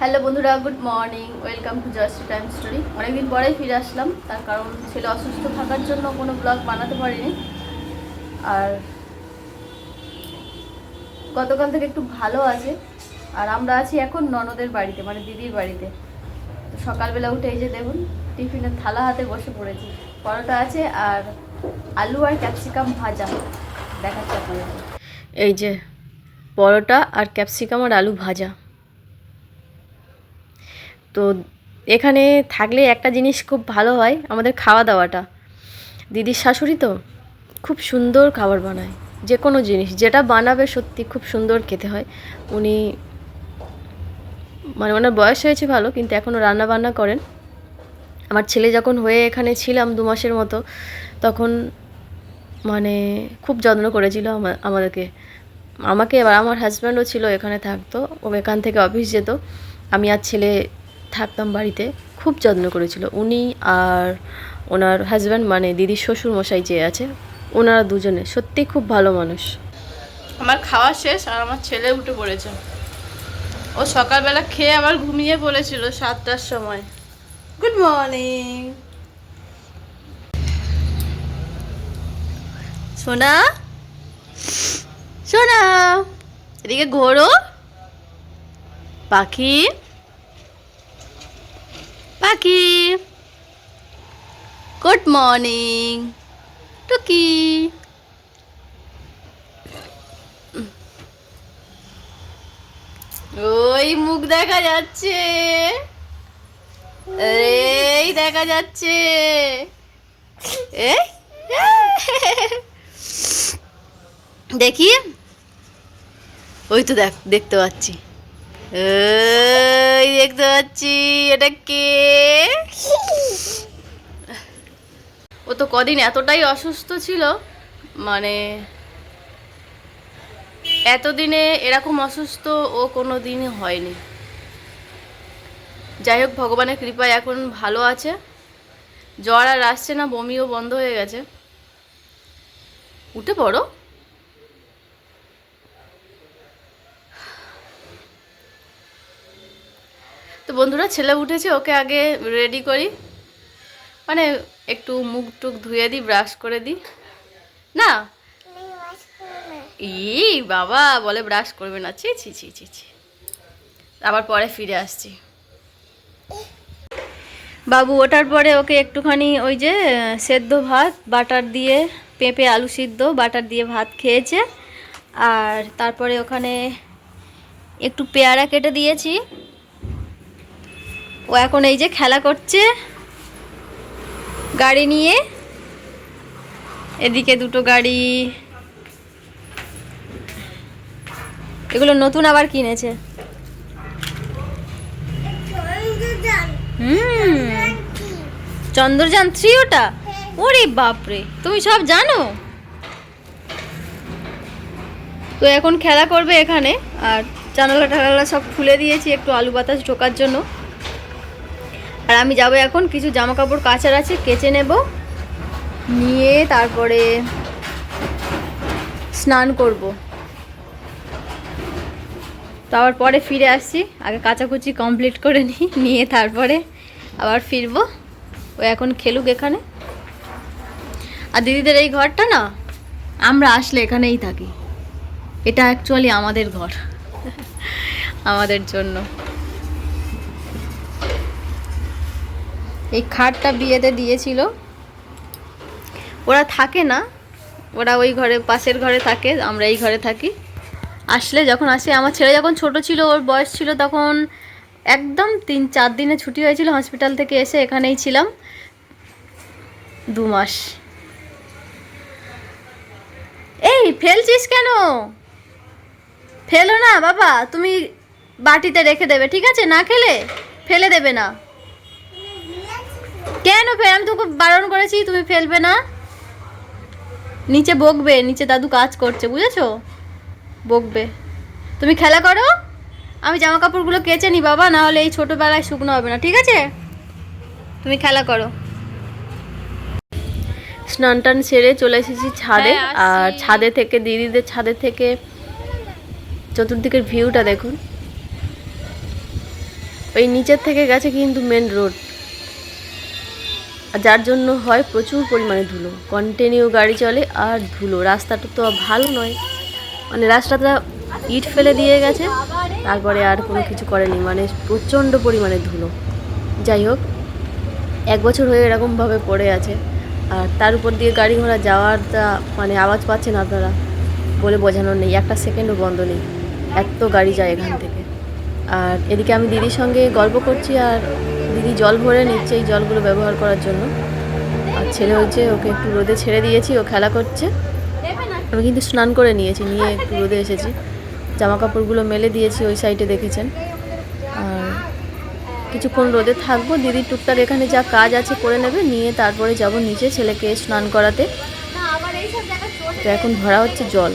Hello বন্ধুরা, good morning, welcome to just time story. অনেকদিন পরেই ফিরে আসলাম, তার কারণ ছেলে অসুস্থ থাকার জন্য কোনো ব্লগ বানাতে পারিনি। আর গতকাল থেকে একটু ভালো আছে। আর আমরা আছি এখন ননদের বাড়িতে, মানে দিদির বাড়িতে। তো সকালবেলা উঠে এই যে দেখুন, টিফিনের থালা হাতে বসে পড়েছি। পরোটা আছে আর আলু আর ক্যাপসিকাম ভাজা দেখাচ্ছি আপনাদের। এই যে পরোটা আর ক্যাপসিকাম আর আলু ভাজা। তো এখানে থাকলে একটা জিনিস খুব ভালো হয়, আমাদের খাওয়া দাওয়াটা। দিদির শাশুড়ি তো খুব সুন্দর খাবার বানায়, যে কোনো জিনিস যেটা বানাবে সত্যি খুব সুন্দর খেতে হয়। উনি মানে ওনার বয়স হয়েছে ভালো, কিন্তু এখনও রান্না বান্না করেন। আমার ছেলে যখন হয়ে এখানে ছিলাম 2 মাসের মতো, তখন মানে খুব যত্ন করেছিল আমাদেরকে, আমাকে। এবার আমার হাজব্যান্ডও ছিল, এখানে থাকতো, ও এখান থেকে অফিস যেত, আমি আর ছেলে থাকতাম বাড়িতে। খুব যত্ন করেছিল উনি আর ওনার হাজব্যান্ড, মানে দিদির শ্বশুর মশাই যে আছে, ওনারা দুজনে সত্যি খুব ভালো মানুষ। আমার খাওয়া শেষ আর আমার ছেলে উঠে পড়েছে। ও সকালবেলা খেয়ে আবার ঘুমিয়ে পড়েছিল 7টার সময়। গুড মর্নিং সোনা, সোনা, এদিকে ঘোরো। পাখি, পাখি, গুড মর্নিং টুকি। ওই মুখ দেখা যাচ্ছে, এই দেখা যাচ্ছে, এই দেখি, ওই তো দেখতে পাচ্ছি, ওই দেখতে পাচ্ছি। এটা কে? ও তো কদিন এতটাই অসুস্থ ছিল, মানে এতদিনে এরকম অসুস্থ ও কোনো দিনই হয়নি। যাই হোক, ভগবানের কৃপায় এখন ভালো আছে। জ্বর আর আসছে না, বমিও বন্ধ হয়ে গেছে। উঠে পড়ো। তো বন্ধুরা, ছেলে উঠেছে, ওকে আগে রেডি করি, মানে একটু মুখ টুক ধুয়ে দিই, ব্রাশ করে দিই। না, ই বাবা বলে ব্রাশ করবে না, ছি ছি ছি ছি ছি। আবার পরে ফিরে আসছি। বাবু ওঠার পরে ওকে একটুখানি ওই যে সেদ্ধ ভাত বাটার দিয়ে, পেঁপে আলু সিদ্ধ বাটার দিয়ে ভাত খেয়েছে। আর তারপরে ওখানে একটু পেয়ারা কেটে দিয়েছি। ও এখন এই যে খেলা করছে গাড়ি নিয়ে। এদিকে দুটো গাড়ি, এগুলো নতুন আবার কিনেছে। চন্দ্রযান 3 ওটা? ওরে বাপরে, তুমি সব জানো। তো এখন খেলা করবে এখানে। আর জানালা টানালা সব খুলে দিয়েছি একটু আলু বাতাস ঢোকার জন্য। আর আমি যাব এখন, কিছু জামা কাপড় কাচার আছে, কেচে নেব, নিয়ে তারপরে স্নান করব। তো আবার পরে ফিরে আসছি, আগে কাচাকুচি কমপ্লিট করে নিয়ে তারপরে আবার ফিরবো। ও এখন খেলুক এখানে। আর দিদিদের এই ঘরটা না, আমরা আসলে এখানেই থাকি। এটা অ্যাকচুয়ালি আমাদের ঘর, আমাদের জন্য। এই খাটটা বিয়েতে দিয়েছিল। ওরা থাকে না, ওরা ওই ঘরে, পাশের ঘরে থাকে, আমরা এই ঘরে থাকি। আসলে যখন আসে, আমার ছেলে যখন ছোট ছিল, ওর বয়স ছিল তখন, একদম 3-4 দিনে ছুটি হয়েছিল হসপিটাল থেকে, এসে এখানেই ছিলাম 2 মাস। এই ফেলছিস কেন? ফেলো না বাবা, তুমি বাটিতে রেখে দেবে, ঠিক আছে? না খেলে ফেলে দেবে না। কেন আমি তোকে বারণ করেছি, তুমি ফেলবে না। নিচে বকবে, নিচে দাদু কাজ করছে, বুঝেছো? বকবে। তুমি খেলা করো, আমি জামা কাপড়গুলো কেচে নি বাবা, না হলে এই ছোটোবেলায় শুকনো হবে না, ঠিক আছে? তুমি খেলা করো। স্নান টান সেরে চলে এসেছি ছাদে। আর ছাদে থেকে, দিদিদের ছাদে থেকে চতুর্দিকের ভিউটা দেখুন। ওই নিচের থেকে গেছে কিন্তু মেন রোড, যার জন্য হয় প্রচুর পরিমাণে ধুলো, কন্টিনিউ গাড়ি চলে আর ধুলো। রাস্তাটা তো ভালো নয়, মানে রাস্তাটা ইট ফেলে দিয়ে গেছে, তারপরে আর কোনো কিছু করেনি, মানে প্রচণ্ড পরিমাণে ধুলো। যাই হোক, 1 বছর হয়ে এরকমভাবে পড়ে আছে, আর তার উপর দিয়ে গাড়ি ঘোড়া যাওয়ারটা মানে আওয়াজ পাচ্ছেন আপনারা, বলে বোঝানোর নেই, একটা সেকেন্ডও বন্ধ নেই, এত গাড়ি যায় এখান থেকে। আর এদিকে আমি দিদির সঙ্গে গল্প করছি, আর দিদি জল ভরে নিচ্ছে এই জলগুলো ব্যবহার করার জন্য। আর ছেলে হয়েছে, ওকে একটু রোদে ছেড়ে দিয়েছি, ও খেলা করছে। আমি কিন্তু স্নান করে নিয়েছি, নিয়ে একটু রোদে এসেছি, জামা কাপড়গুলো মেলে দিয়েছি ওই সাইডে দেখেছেন। আর কিছুক্ষণ রোদে থাকবো, দিদির টুকটাক এখানে যা কাজ আছে করে নেবে, নিয়ে তারপরে যাব নিচে ছেলেকে স্নান করাতে। তো এখন ভরা হচ্ছে জল।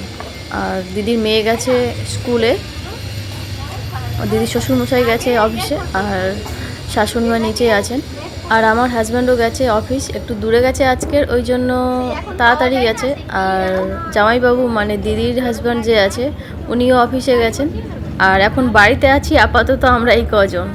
আর দিদির মেয়ে গেছে স্কুলে, দিদির শ্বশুরমশাই গেছে অফিসে, আর শাশুড়িমা নিচেই আছেন। আর আমার হাজব্যান্ডও গেছে অফিস, একটু দূরে গেছে আজকের, ওই জন্য তাড়াতাড়ি গেছে। আর জামাইবাবু মানে দিদির হাজব্যান্ড যে আছে, উনিও অফিসে গেছেন। আর এখন বাড়িতে আছি আপাতত আমরা এই কজন।